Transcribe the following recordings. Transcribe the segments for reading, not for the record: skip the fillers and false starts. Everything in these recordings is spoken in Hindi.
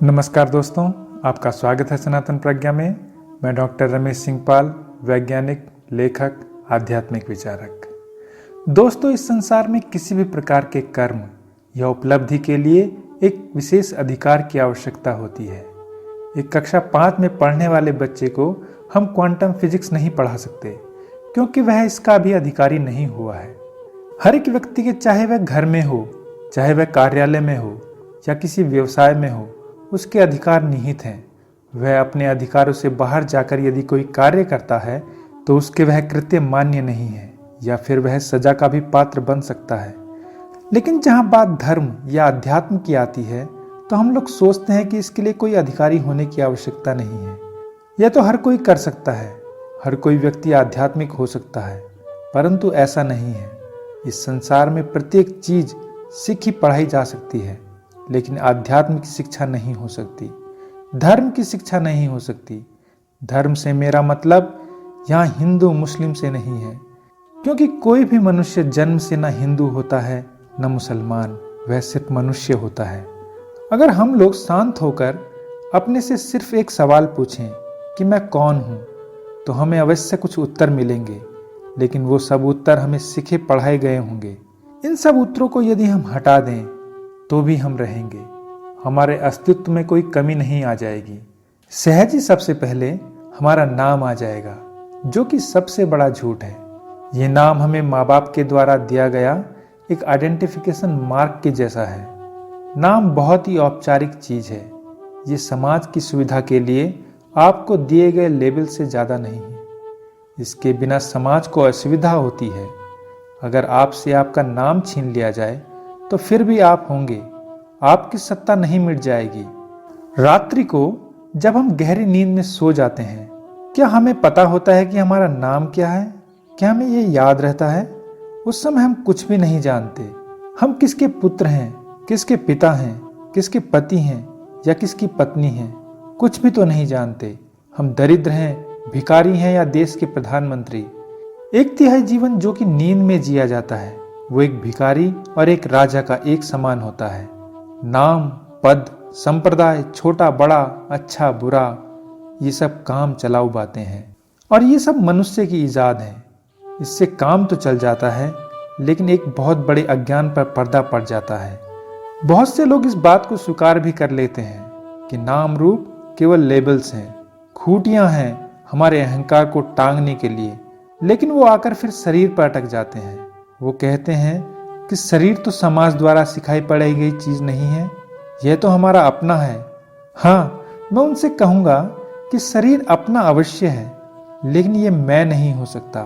नमस्कार दोस्तों, आपका स्वागत है सनातन प्रज्ञा में। मैं डॉक्टर रमेश सिंह पाल, वैज्ञानिक, लेखक, आध्यात्मिक विचारक। दोस्तों, इस संसार में किसी भी प्रकार के कर्म या उपलब्धि के लिए एक विशेष अधिकार की आवश्यकता होती है। एक कक्षा 5 में पढ़ने वाले बच्चे को हम क्वांटम फिजिक्स नहीं पढ़ा सकते, क्योंकि वह इसका भी अधिकारी नहीं हुआ है। हर एक व्यक्ति के, चाहे वह घर में हो, चाहे वह कार्यालय में हो या किसी व्यवसाय में हो, उसके अधिकार निहित हैं। वह अपने अधिकारों से बाहर जाकर यदि कोई कार्य करता है तो उसके वह कृत्य मान्य नहीं है या फिर वह सजा का भी पात्र बन सकता है। लेकिन जहाँ बात धर्म या अध्यात्म की आती है तो हम लोग सोचते हैं कि इसके लिए कोई अधिकारी होने की आवश्यकता नहीं है। यह तो हर कोई कर सकता है, हर कोई व्यक्ति आध्यात्मिक हो सकता है, परंतु ऐसा नहीं है। इस संसार में प्रत्येक चीज सीखी पढ़ाई जा सकती है, लेकिन आध्यात्म की शिक्षा नहीं हो सकती, धर्म की शिक्षा नहीं हो सकती। धर्म से मेरा मतलब यहाँ हिंदू मुस्लिम से नहीं है, क्योंकि कोई भी मनुष्य जन्म से न हिंदू होता है न मुसलमान, वह सिर्फ मनुष्य होता है। अगर हम लोग शांत होकर अपने से सिर्फ एक सवाल पूछें कि मैं कौन हूँ, तो हमें अवश्य कुछ उत्तर मिलेंगे, लेकिन वो सब उत्तर हमें सीखे पढ़ाए गए होंगे। इन सब उत्तरों को यदि हम हटा दें तो भी हम रहेंगे, हमारे अस्तित्व में कोई कमी नहीं आ जाएगी। सहज ही सबसे पहले हमारा नाम आ जाएगा, जो कि सबसे बड़ा झूठ है। ये नाम हमें माँ बाप के द्वारा दिया गया एक आइडेंटिफिकेशन मार्क के जैसा है। नाम बहुत ही औपचारिक चीज है। ये समाज की सुविधा के लिए आपको दिए गए लेबल से ज़्यादा नहीं है। इसके बिना समाज को असुविधा होती है। अगर आपसे आपका नाम छीन लिया जाए तो फिर भी आप होंगे, आपकी सत्ता नहीं मिट जाएगी। रात्रि को जब हम गहरी नींद में सो जाते हैं, क्या हमें पता होता है कि हमारा नाम क्या है? क्या हमें ये याद रहता है? उस समय हम कुछ भी नहीं जानते। हम किसके पुत्र हैं, किसके पिता हैं, किसके पति हैं या किसकी पत्नी हैं, कुछ भी तो नहीं जानते। हम दरिद्र हैं, भिखारी हैं या देश के प्रधानमंत्री। 1/3 जीवन जो कि नींद में जिया जाता है, वो एक भिखारी और एक राजा का एक समान होता है। नाम, पद, संप्रदाय, छोटा बड़ा, अच्छा बुरा, ये सब काम चलाऊ बातें हैं और ये सब मनुष्य की ईजाद है। इससे काम तो चल जाता है, लेकिन एक बहुत बड़े अज्ञान पर पर्दा पड़ जाता है। बहुत से लोग इस बात को स्वीकार भी कर लेते हैं कि नाम रूप केवल लेबल्स हैं, खूंटियां हैं हमारे अहंकार को टांगने के लिए, लेकिन वो आकर फिर शरीर पर अटक जाते हैं। वो कहते हैं कि शरीर तो समाज द्वारा सिखाई पढ़ाई गई चीज नहीं है, यह तो हमारा अपना है। हाँ, मैं उनसे कहूँगा कि शरीर अपना अवश्य है, लेकिन ये मैं नहीं हो सकता।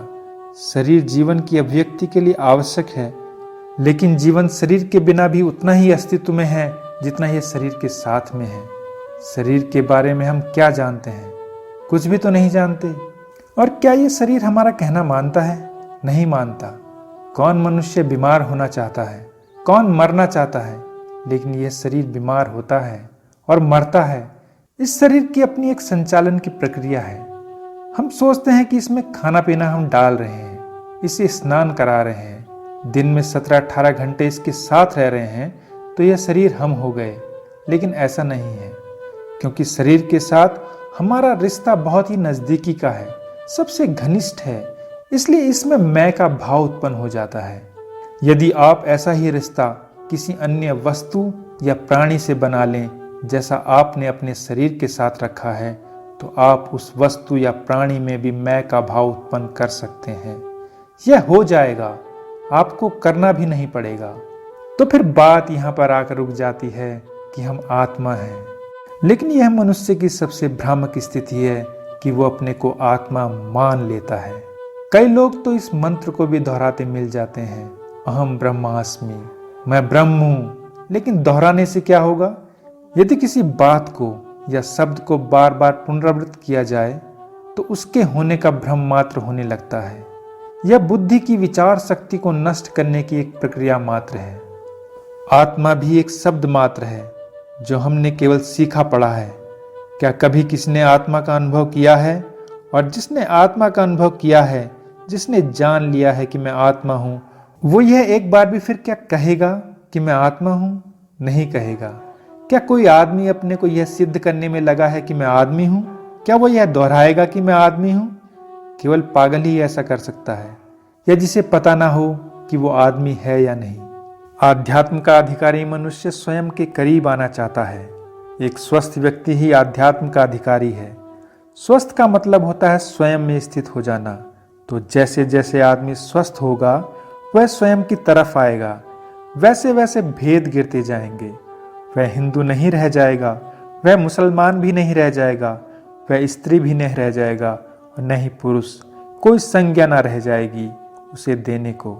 शरीर जीवन की अभिव्यक्ति के लिए आवश्यक है, लेकिन जीवन शरीर के बिना भी उतना ही अस्तित्व में है जितना ये शरीर के साथ में है। शरीर के बारे में हम क्या जानते हैं? कुछ भी तो नहीं जानते। और क्या ये शरीर हमारा कहना मानता है? नहीं मानता। कौन मनुष्य बीमार होना चाहता है? कौन मरना चाहता है? लेकिन यह शरीर बीमार होता है और मरता है। इस शरीर की अपनी एक संचालन की प्रक्रिया है। हम सोचते हैं कि इसमें खाना पीना हम डाल रहे हैं, इसे स्नान करा रहे हैं, दिन में 17-18 घंटे इसके साथ रह रहे हैं, तो यह शरीर हम हो गए। लेकिन ऐसा नहीं है, क्योंकि शरीर के साथ हमारा रिश्ता बहुत ही नज़दीकी का है, सबसे घनिष्ठ है। इसलिए इसमें मैं का भाव उत्पन्न हो जाता है। यदि आप ऐसा ही रिश्ता किसी अन्य वस्तु या प्राणी से बना लें जैसा आपने अपने शरीर के साथ रखा है, तो आप उस वस्तु या प्राणी में भी मैं का भाव उत्पन्न कर सकते हैं। यह हो जाएगा, आपको करना भी नहीं पड़ेगा। तो फिर बात यहाँ पर आकर रुक जाती है कि हम आत्मा हैं। लेकिन यह मनुष्य की सबसे भ्रामक स्थिति है कि वो अपने को आत्मा मान लेता है। कई लोग तो इस मंत्र को भी दोहराते मिल जाते हैं, अहम ब्रह्मास्मि, मैं ब्रह्म हूं। लेकिन दोहराने से क्या होगा? यदि किसी बात को या शब्द को बार बार पुनरावृत्त किया जाए तो उसके होने का भ्रम मात्र होने लगता है। यह बुद्धि की विचार शक्ति को नष्ट करने की एक प्रक्रिया मात्र है। आत्मा भी एक शब्द मात्र है जो हमने केवल सीखा पढ़ा है। क्या कभी किसी ने आत्मा का अनुभव किया है? और जिसने आत्मा का अनुभव किया है, जिसने जान लिया है कि मैं आत्मा हूं, वो यह एक बार भी फिर क्या कहेगा कि मैं आत्मा हूं? नहीं कहेगा, क्या कोई आदमी अपने को यह सिद्ध करने में लगा है कि मैं आदमी हूं? क्या वो यह दोहराएगा कि मैं आदमी हूं? केवल पागल ही ऐसा कर सकता है, या जिसे पता ना हो कि वो आदमी है या नहीं। आध्यात्म का अधिकारी मनुष्य स्वयं के करीब आना चाहता है। एक स्वस्थ व्यक्ति ही आध्यात्म का अधिकारी है। स्वस्थ का मतलब होता है स्वयं में स्थित हो जाना। तो जैसे जैसे आदमी स्वस्थ होगा वह स्वयं की तरफ आएगा, वैसे वैसे भेद गिरते जाएंगे। वह हिंदू नहीं रह जाएगा, वह मुसलमान भी नहीं रह जाएगा, वह स्त्री भी नहीं रह जाएगा और न ही पुरुष। कोई संज्ञा ना रह जाएगी उसे देने को,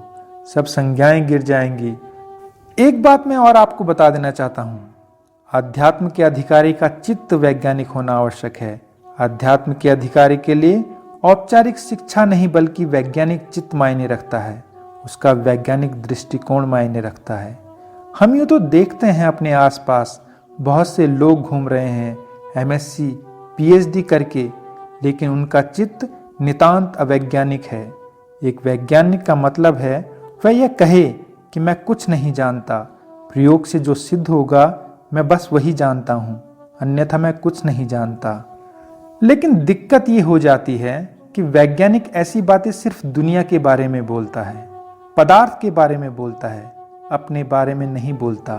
सब संज्ञाएं गिर जाएंगी। एक बात मैं और आपको बता देना चाहता हूं, अध्यात्म के अधिकारी का चित्त वैज्ञानिक होना आवश्यक है। अध्यात्म के अधिकारी के लिए औपचारिक शिक्षा नहीं बल्कि वैज्ञानिक चित्त मायने रखता है, उसका वैज्ञानिक दृष्टिकोण मायने रखता है। हम यूँ तो देखते हैं अपने आसपास बहुत से लोग घूम रहे हैं MSc PhD करके, लेकिन उनका चित्त नितांत अवैज्ञानिक है। एक वैज्ञानिक का मतलब है वह यह कहे कि मैं कुछ नहीं जानता, प्रयोग से जो सिद्ध होगा मैं बस वही जानता हूँ, अन्यथा मैं कुछ नहीं जानता। लेकिन दिक्कत ये हो जाती है कि वैज्ञानिक ऐसी बातें सिर्फ दुनिया के बारे में बोलता है, पदार्थ के बारे में बोलता है, अपने बारे में नहीं बोलता।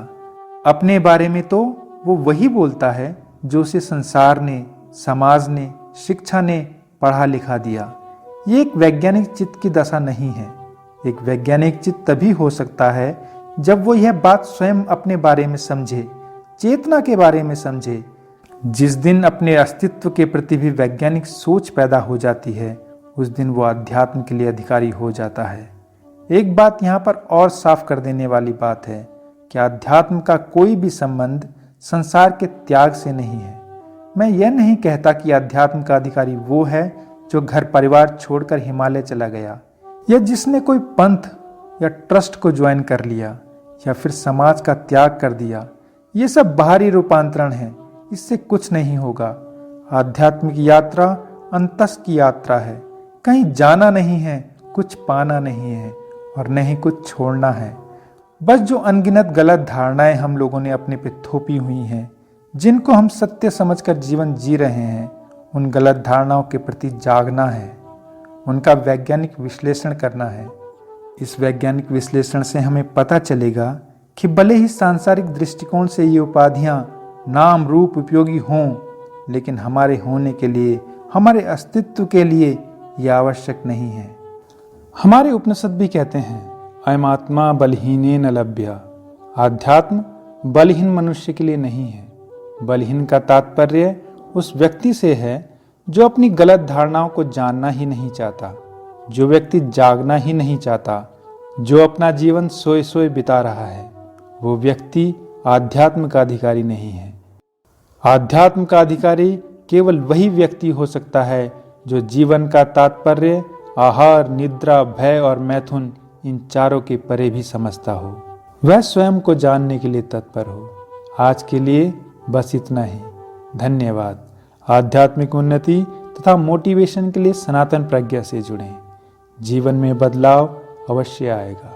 अपने बारे में तो वो वही बोलता है जो उसे संसार ने, समाज ने, शिक्षा ने पढ़ा लिखा दिया। ये एक वैज्ञानिक चित्त की दशा नहीं है। एक वैज्ञानिक चित्त तभी हो सकता है जब वो यह बात स्वयं अपने बारे में समझे, चेतना के बारे में समझे। जिस दिन अपने अस्तित्व के प्रति भी वैज्ञानिक सोच पैदा हो जाती है, उस दिन वो अध्यात्म के लिए अधिकारी हो जाता है। एक बात यहाँ पर और साफ कर देने वाली बात है कि अध्यात्म का कोई भी संबंध संसार के त्याग से नहीं है। मैं यह नहीं कहता कि अध्यात्म का अधिकारी वो है जो घर परिवार छोड़कर हिमालय चला गया, या जिसने कोई पंथ या ट्रस्ट को ज्वाइन कर लिया, या फिर समाज का त्याग कर दिया। ये सब बाहरी रूपांतरण है, इससे कुछ नहीं होगा। आध्यात्मिक यात्रा अंतस की यात्रा है। कहीं जाना नहीं है, कुछ पाना नहीं है और नहीं कुछ छोड़ना है। बस जो अनगिनत गलत धारणाएं हम लोगों ने अपने पे थोपी हुई हैं, जिनको हम सत्य समझकर जीवन जी रहे हैं, उन गलत धारणाओं के प्रति जागना है, उनका वैज्ञानिक विश्लेषण करना है। इस वैज्ञानिक विश्लेषण से हमें पता चलेगा कि भले ही सांसारिक दृष्टिकोण से ये उपाधियां नाम रूप उपयोगी हों, लेकिन हमारे होने के लिए, हमारे अस्तित्व के लिए ये आवश्यक नहीं है। हमारे उपनिषद भी कहते हैं, अयम आत्मा बलहीनेन लभ्य। आध्यात्म बलहीन मनुष्य के लिए नहीं है। बलहीन का तात्पर्य उस व्यक्ति से है जो अपनी गलत धारणाओं को जानना ही नहीं चाहता, जो व्यक्ति जागना ही नहीं चाहता, जो अपना जीवन सोए सोए बिता रहा है, वो व्यक्ति आध्यात्म का अधिकारी नहीं है। आध्यात्म का अधिकारी केवल वही व्यक्ति हो सकता है जो जीवन का तात्पर्य आहार, निद्रा, भय और मैथुन, इन चारों के परे भी समझता हो, वह स्वयं को जानने के लिए तत्पर हो। आज के लिए बस इतना ही। धन्यवाद। आध्यात्मिक उन्नति तथा मोटिवेशन के लिए सनातन प्रज्ञा से जुड़ें। जीवन में बदलाव अवश्य आएगा।